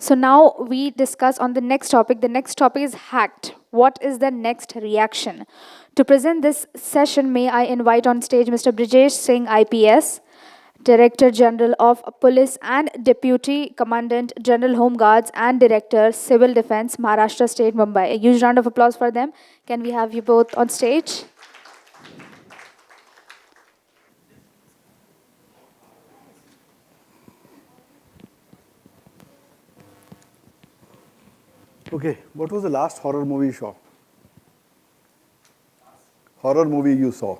So now we discuss on the next topic. The next topic is hacked. What is the next reaction? To present this session, may I invite on stage Mr. Brijesh Singh, IPS, Director General of Police and Deputy Commandant General Home Guards and Director Civil Defense, Maharashtra State, Mumbai. A huge round of applause for them. Can we have you both on stage? Okay, what was the last horror movie you saw? Horror movie you saw?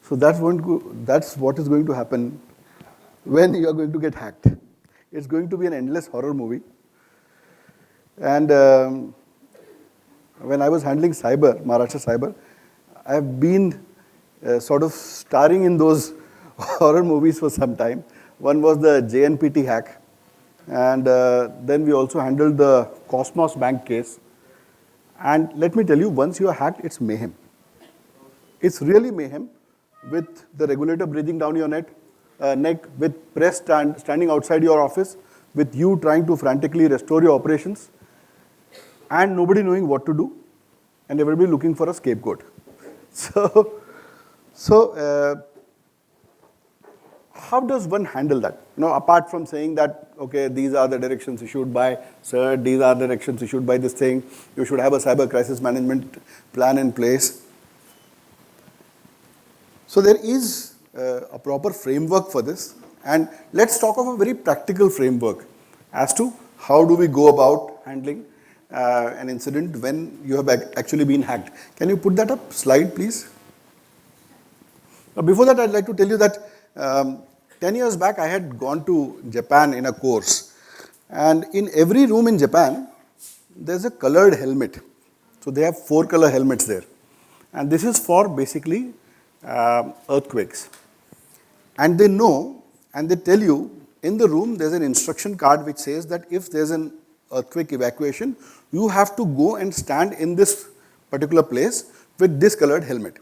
So that's what is going to happen when you are going to get hacked. It's going to be an endless horror movie. And when I was handling cyber, Maharashtra cyber, I have been sort of starring in those horror movies for some time. One was the JNPT hack. And then we also handled the Cosmos Bank case. And let me tell you, once you are hacked, it's mayhem. It's really mayhem, with the regulator breathing down your neck, with press standing outside your office, with you trying to frantically restore your operations, and nobody knowing what to do, and everybody looking for a scapegoat. So how does one handle that? Apart from saying that, okay, these are the directions issued by CERT, these are the directions issued by this thing, you should have a cyber crisis management plan in place. So there is a proper framework for this, and let's talk of a very practical framework as to how do we go about handling an incident when you have actually been hacked. Can you put that up, slide please? Now, before that, I'd like to tell you that 10 years back, I had gone to Japan in a course. And in every room in Japan, there's a colored helmet. So they have 4 color helmets there. And this is for basically earthquakes. And they know, and they tell you, in the room, there's an instruction card which says that if there's an earthquake evacuation, you have to go and stand in this particular place with this colored helmet.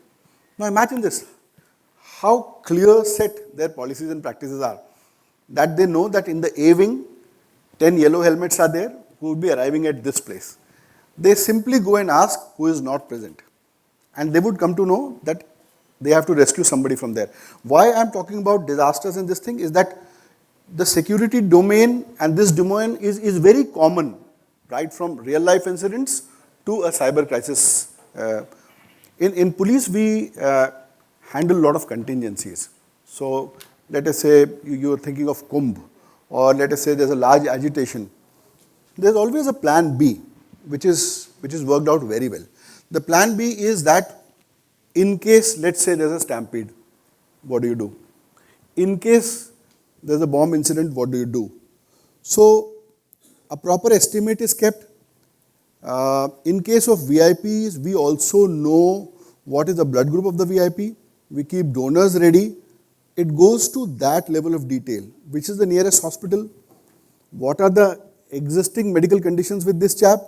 Now imagine this. How clear set their policies and practices are. That they know that in the A wing, 10 yellow helmets are there who will be arriving at this place. They simply go and ask who is not present. And they would come to know that they have to rescue somebody from there. Why I am talking about disasters in this thing is that the security domain and this domain is very common, right from real life incidents to a cyber crisis. In police, we handle a lot of contingencies. So let us say you're thinking of Kumbh, or let us say there's a large agitation. There's always a plan B, which is worked out very well. The plan B is that in case, let's say there's a stampede, what do you do? In case there's a bomb incident, what do you do? So a proper estimate is kept. In case of VIPs, we also know what is the blood group of the VIP. We keep donors ready. It goes to that level of detail. Which is the nearest hospital? What are the existing medical conditions with this chap?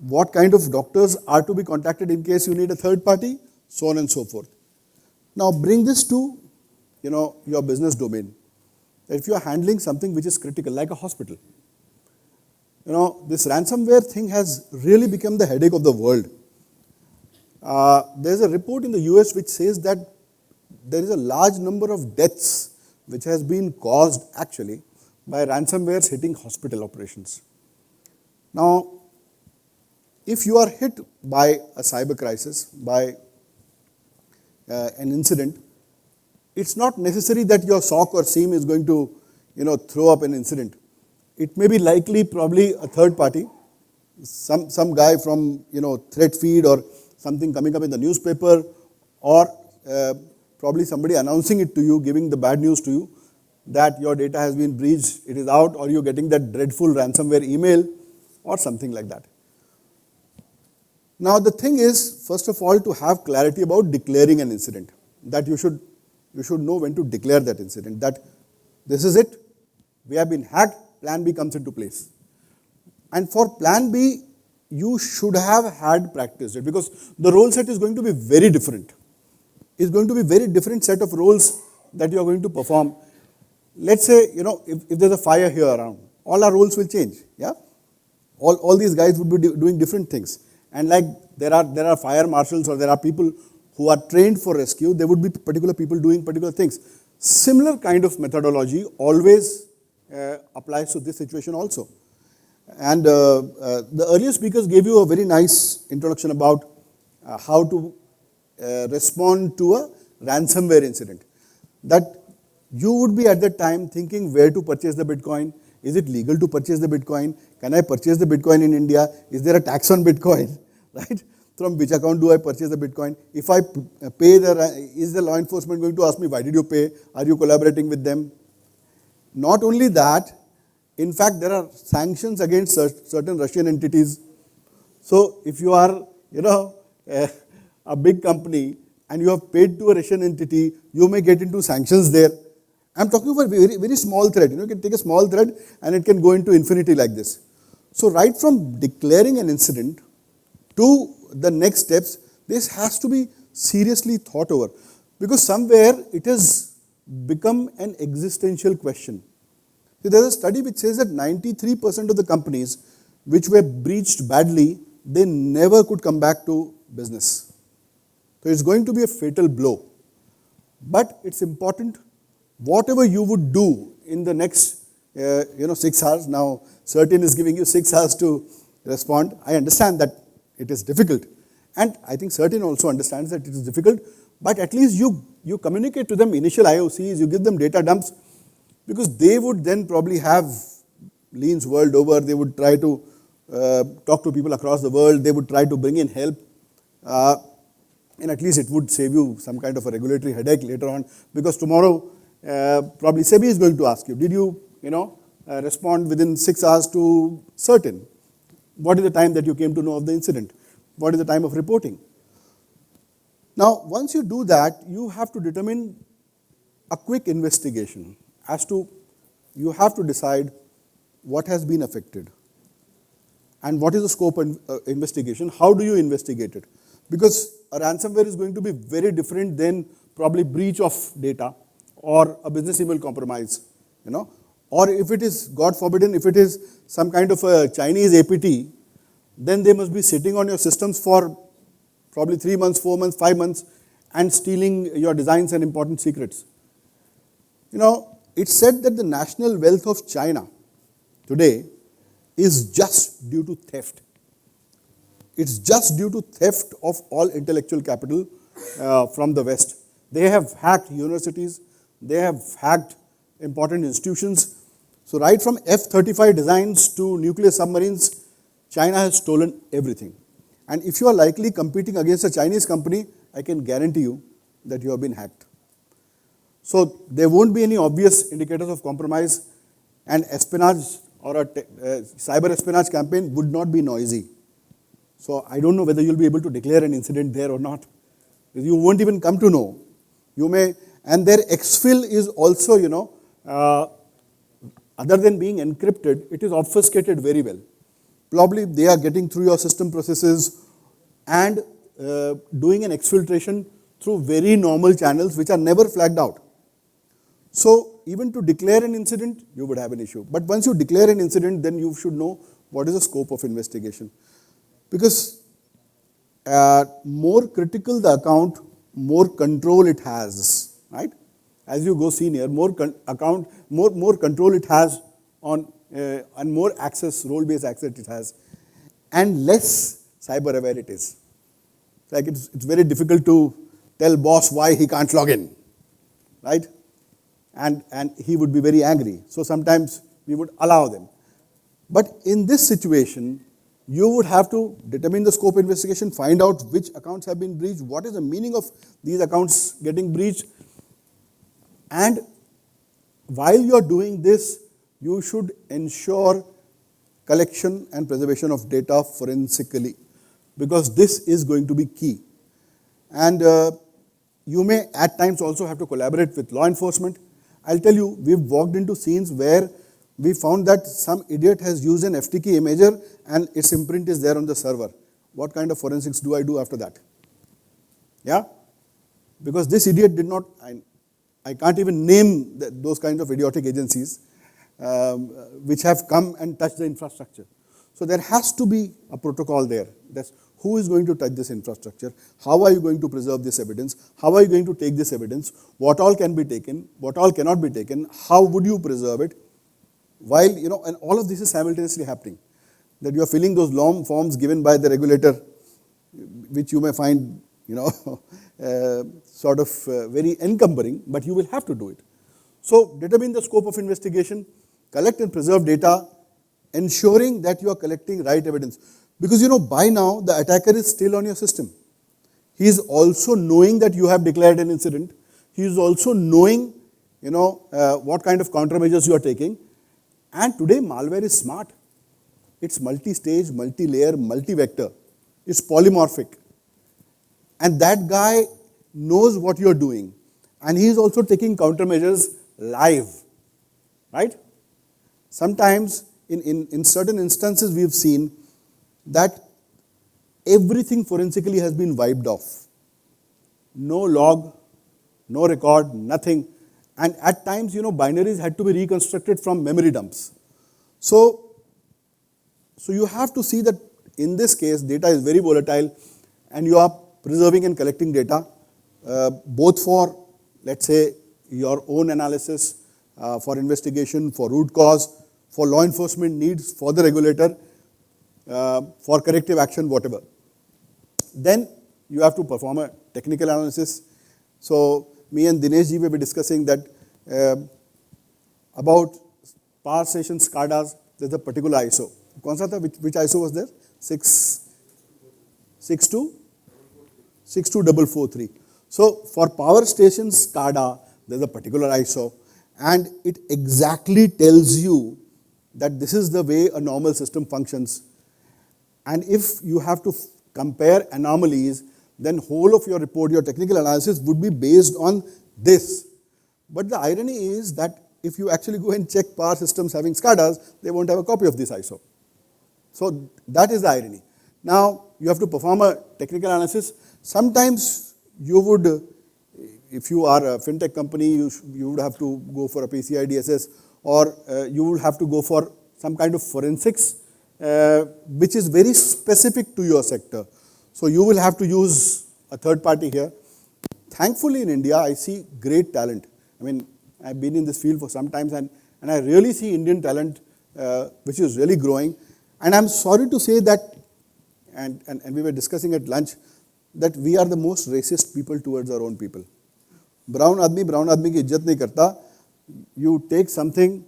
What kind of doctors are to be contacted in case you need a third party? So on and so forth. Now bring this to your business domain. If you are handling something which is critical, like a hospital, this ransomware thing has really become the headache of the world. There's a report in the US which says that there is a large number of deaths which has been caused actually by ransomwares hitting hospital operations. Now, if you are hit by a cyber crisis, by an incident, it's not necessary that your SOC or SIEM is going to throw up an incident. It may be likely probably a third party, some guy from threat feed or something coming up in the newspaper, or probably somebody announcing it to you, giving the bad news to you that your data has been breached, it is out, or you're getting that dreadful ransomware email or something like that. Now the thing is, first of all, to have clarity about declaring an incident, that you should know when to declare that incident, that this is it, we have been hacked, plan B comes into place. And for plan B, you should have had practiced it, because the role set is going to be very different. It's going to be very different set of roles that you are going to perform. let's say, if there's a fire here around, all our roles will change, yeah? All these guys would be doing different things. And like there are fire marshals or there are people who are trained for rescue, there would be particular people doing particular things. Similar kind of methodology always applies to this situation also. And the earlier speakers gave you a very nice introduction about how to respond to a ransomware incident. That you would be at that time thinking where to purchase the Bitcoin. Is it legal to purchase the Bitcoin? Can I purchase the Bitcoin in India? Is there a tax on Bitcoin? Right? From which account do I purchase the Bitcoin? If I pay is the law enforcement going to ask me, why did you pay? Are you collaborating with them? Not only that, in fact, there are sanctions against certain Russian entities. So if you are, a big company and you have paid to a Russian entity, you may get into sanctions there. I'm talking about a very, very small thread. You can take a small thread and it can go into infinity like this. So right from declaring an incident to the next steps, this has to be seriously thought over, because somewhere it has become an existential question. So there's a study which says that 93% of the companies which were breached badly, they never could come back to business. So it's going to be a fatal blow. But it's important, whatever you would do in the next 6 hours, now Certain is giving you 6 hours to respond. I understand that it is difficult, and I think Certain also understands that it is difficult, but at least you communicate to them initial IOCs, you give them data dumps, because they would then probably have leans world over, they would try to talk to people across the world, they would try to bring in help, and at least it would save you some kind of a regulatory headache later on, because tomorrow probably SEBI is going to ask you, did you, respond within 6 hours to Certain? What is the time that you came to know of the incident? What is the time of reporting? Now, once you do that, you have to determine a quick investigation as to, you have to decide what has been affected and what is the scope of investigation, how do you investigate it? Because a ransomware is going to be very different than probably breach of data or a business email compromise, or if it is, God forbidden, if it is some kind of a Chinese APT, then they must be sitting on your systems for probably 3 months, 4 months, 5 months, and stealing your designs and important secrets. It's said that the national wealth of China today is just due to theft. It's just due to theft of all intellectual capital from the West. They have hacked universities, they have hacked important institutions. So right from F-35 designs to nuclear submarines, China has stolen everything. And if you are likely competing against a Chinese company, I can guarantee you that you have been hacked. So there won't be any obvious indicators of compromise, and espionage or a cyber espionage campaign would not be noisy. So I don't know whether you'll be able to declare an incident there or not. You won't even come to know. You may, and their exfil is also, other than being encrypted, it is obfuscated very well. Probably they are getting through your system processes and doing an exfiltration through very normal channels which are never flagged out. So even to declare an incident, you would have an issue. But once you declare an incident, then you should know what is the scope of investigation. Because more critical the account, more control it has, right? As you go senior, more control it has on, and more access, role-based access it has, and less cyber aware it is. Like it's very difficult to tell boss why he can't log in, right? And he would be very angry. So sometimes we would allow them. But in this situation, you would have to determine the scope of investigation, find out which accounts have been breached, what is the meaning of these accounts getting breached. And while you are doing this, you should ensure collection and preservation of data forensically, because this is going to be key. And you may at times also have to collaborate with law enforcement. I'll tell you, we've walked into scenes where we found that some idiot has used an FTK imager and its imprint is there on the server. What kind of forensics do I do after that? Yeah? Because this idiot did not, I can't even name those kinds of idiotic agencies which have come and touched the infrastructure. So there has to be a protocol there. That's who is going to touch this infrastructure? How are you going to preserve this evidence? How are you going to take this evidence? What all can be taken? What all cannot be taken? How would you preserve it? While, and all of this is simultaneously happening. That you are filling those long forms given by the regulator, which you may find, sort of very encumbering, but you will have to do it. So determine the scope of investigation, collect and preserve data, ensuring that you are collecting right evidence. Because by now the attacker is still on your system. He is also knowing that you have declared an incident. He is also knowing, what kind of countermeasures you are taking. And today malware is smart. It's multi-stage, multi-layer, multi-vector. It's polymorphic. And that guy knows what you're doing. And he is also taking countermeasures live. Right? Sometimes, in certain instances, we've seen that everything forensically has been wiped off. No log, no record, nothing. And at times, binaries had to be reconstructed from memory dumps. So you have to see that in this case, data is very volatile, and you are preserving and collecting data, both for, let's say, your own analysis, for investigation, for root cause, for law enforcement needs, for the regulator, for corrective action, whatever. Then you have to perform a technical analysis. So me and Dinesh ji will be discussing that about power station SCADAs. There's a particular ISO. कौन सा था? Which ISO was there? 62443. So for power stations SCADA, there's a particular ISO, and it exactly tells you that this is the way a normal system functions. And if you have to compare anomalies, then whole of your report, your technical analysis would be based on this. But the irony is that if you actually go and check power systems having SCADAs, they won't have a copy of this ISO. So that is the irony. Now, you have to perform a technical analysis. Sometimes you would, if you are a fintech company, you would have to go for a PCI DSS, or you would have to go for some kind of forensics, which is very specific to your sector. So you will have to use a third party here. Thankfully in India, I see great talent. I mean, I've been in this field for some time, and I really see Indian talent, which is really growing. And I'm sorry to say that, and we were discussing at lunch, that we are the most racist people towards our own people. Brown आदमी की इज्जत नहीं करता. You take something,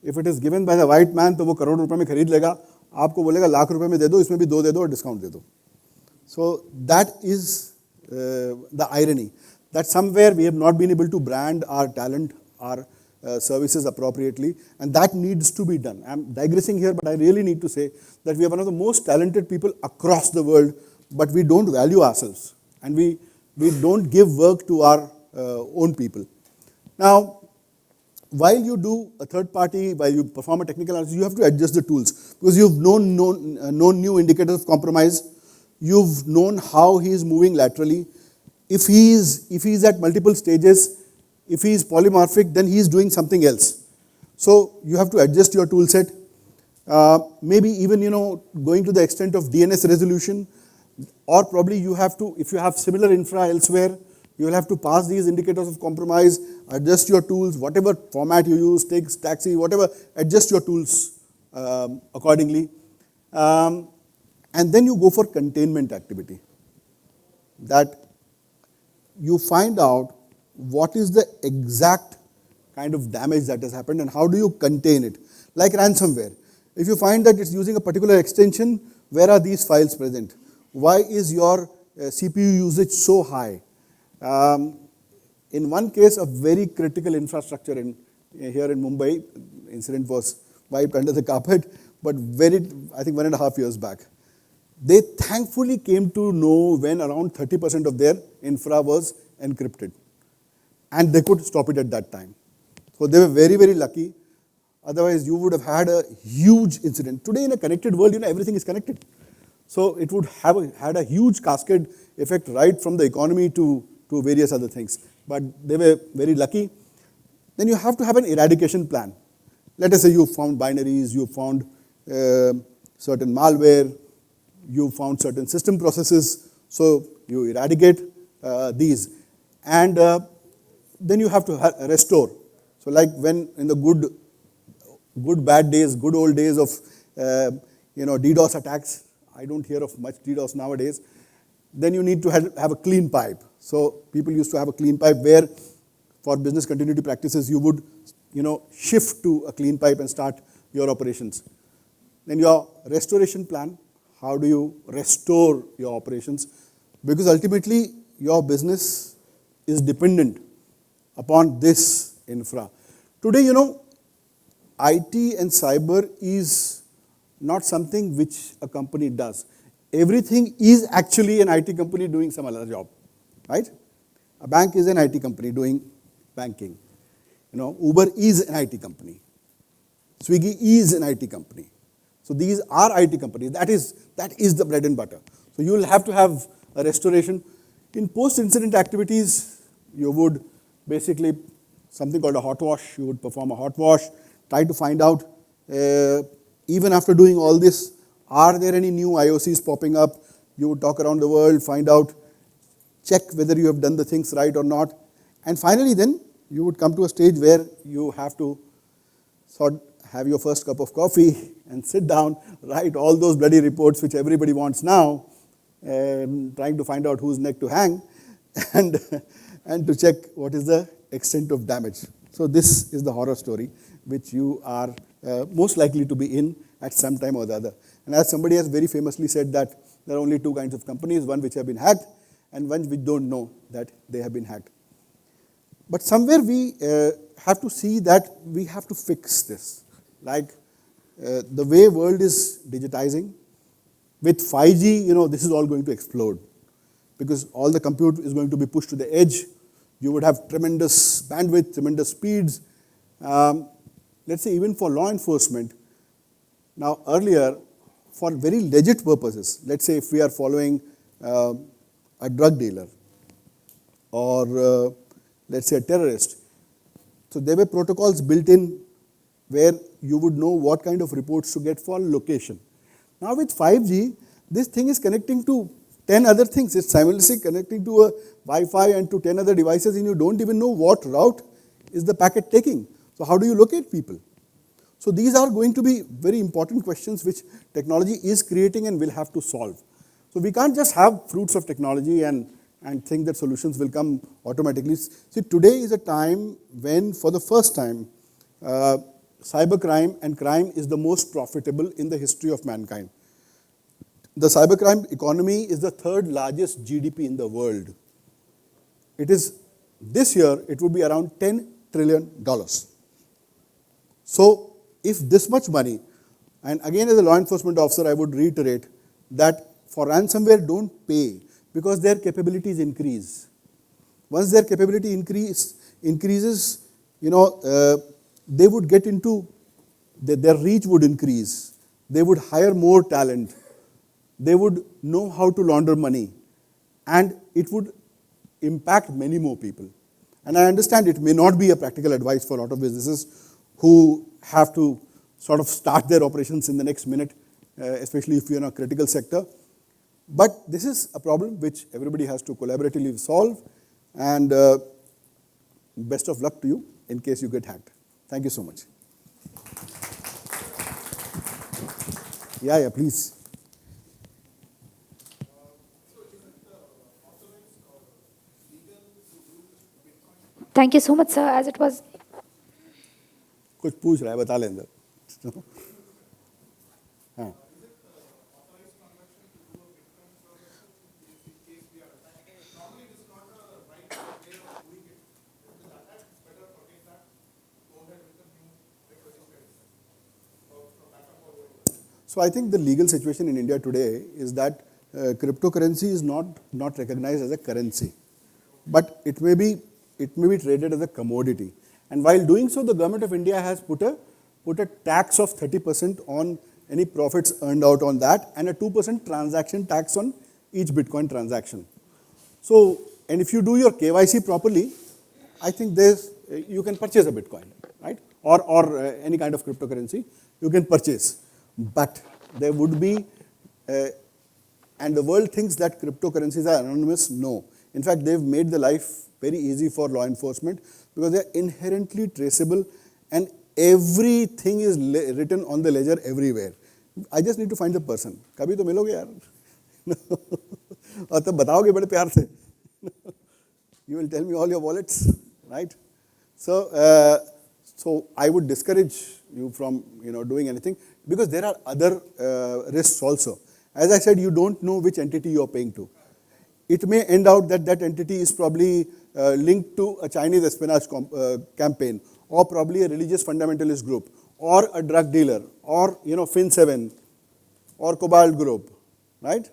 if it is given by the white man, तो वो करोड़ रुपए में खरीद लेगा. आपको बोलेगा लाख रुपए में दे दो, इसमें भी 2 दे दो और डिस्काउंट दे दो. So that is the irony, that somewhere we have not been able to brand our talent, our services appropriately, and that needs to be done. I'm digressing here, but I really need to say that we are one of the most talented people across the world, but we don't value ourselves, and we don't give work to our own people. Now, while you do a third party, while you perform a technical analysis, you have to adjust the tools, because you've known new indicators of compromise. You've known how he is moving laterally. If he is at multiple stages, if he is polymorphic, then he is doing something else. So you have to adjust your tool set. Maybe even going to the extent of DNS resolution, or probably you have to, if you have similar infra elsewhere, you will have to pass these indicators of compromise, adjust your tools, whatever format you use, take taxi, whatever, adjust your tools accordingly. And then you go for containment activity. That you find out what is the exact kind of damage that has happened and how do you contain it. Like ransomware. If you find that it's using a particular extension, where are these files present? Why is your CPU usage so high? In one case, a very critical infrastructure here in Mumbai, incident was wiped under the carpet, but I think 1.5 years back. They thankfully came to know when around 30% of their infra was encrypted. And they could stop it at that time. So they were very, very lucky. Otherwise, you would have had a huge incident. Today, in a connected world, everything is connected. So it would have had a huge cascade effect right from the economy to various other things. but they were very lucky. Then you have to have an eradication plan. Let us say you found binaries, you found certain malware, you found certain system processes, so you eradicate these. And then you have to restore. So like when in the good bad days, good old days of DDoS attacks, I don't hear of much DDoS nowadays, then you need to have a clean pipe. So people used to have a clean pipe where for business continuity practices you would shift to a clean pipe and start your operations. Then your restoration plan, how do you restore your operations? Because ultimately your business is dependent upon this infra. Today, IT and cyber is not something which a company does. Everything is actually an IT company doing some other job, right? A bank is an IT company doing banking. Uber is an IT company. Swiggy is an IT company. So these are IT companies. That is the bread and butter. So you will have to have a restoration. In post-incident activities, you would basically, something called a hot wash, you would perform a hot wash, try to find out, even after doing all this, are there any new IOCs popping up? You would talk around the world, find out, check whether you have done the things right or not. And finally then, you would come to a stage where you have to have your first cup of coffee and sit down, write all those bloody reports which everybody wants now, trying to find out whose neck to hang, and to check what is the extent of damage. So this is the horror story which you are most likely to be in at some time or the other. And as somebody has very famously said that there are only two kinds of companies, one which have been hacked and one which don't know that they have been hacked. But somewhere we have to see that we have to fix this. Like the way world is digitizing, with 5G, this is all going to explode. Because all the compute is going to be pushed to the edge. You would have tremendous bandwidth, tremendous speeds. Let's say even for law enforcement. Now earlier, for very legit purposes, let's say if we are following a drug dealer or let's say a terrorist. So there were protocols built in where you would know what kind of reports to get for location. Now with 5G, this thing is connecting to 10 other things. It's simultaneously connecting to a Wi-Fi and to 10 other devices, and you don't even know what route is the packet taking. So how do you locate people? So these are going to be very important questions which technology is creating and will have to solve. So we can't just have fruits of technology and think that solutions will come automatically. See, today is a time when, for the first time, cybercrime and crime is the most profitable in the history of mankind. The cybercrime economy is the third largest GDP in the world. It is, this year, it would be around $10 trillion. So, if this much money, and again as a law enforcement officer, I would reiterate that for ransomware, don't pay because their capabilities increase. Once their capability increases, they would get into, their reach would increase. They would hire more talent. They would know how to launder money. And it would impact many more people. And I understand it may not be a practical advice for a lot of businesses who have to sort of start their operations in the next minute, especially if you're in a critical sector. But this is a problem which everybody has to collaboratively solve. And best of luck to you in case you get hacked. Thank you so much. Yeah, please. Thank you so much, sir, as it was. कुछ पूछ रहा है बता ले अंदर. हाँ. So I think the legal situation in India today is that cryptocurrency is not recognized as a currency, but it may be traded as a commodity. And while doing so, the government of India has put a tax of 30% on any profits earned out on that, and a 2% transaction tax on each Bitcoin transaction. So, and if you do your KYC properly, I think you can purchase a Bitcoin, right? Or any kind of cryptocurrency, you can purchase. But there would be, and the world thinks that cryptocurrencies are anonymous. No. In fact, they've made the life very easy for law enforcement because they're inherently traceable and everything is written on the ledger everywhere. I just need to find the person. कभी तो मिलोगे यार. और तब बताओगे बड़े प्यार से. You will tell me all your wallets, right? So I would discourage you from doing anything because there are other risks also. As I said, you don't know which entity you are paying to. It may end out that that entity is probably linked to a Chinese espionage campaign, or probably a religious fundamentalist group, or a drug dealer, or Fin7, or Cobalt Group, right?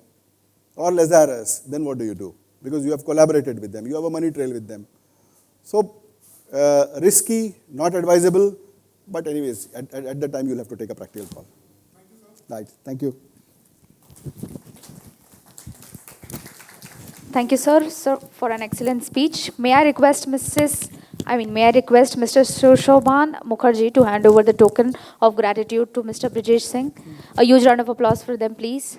Or Lazarus. Then what do you do? Because you have collaborated with them, you have a money trail with them. So risky, not advisable, but anyways, at the time you'll have to take a practical call. Thank you, sir. Right, thank you. Thank you, sir, for an excellent speech. May I request Mr. Sushobhan Mukherjee to hand over the token of gratitude to Mr. Brijesh Singh. A huge round of applause for them, please.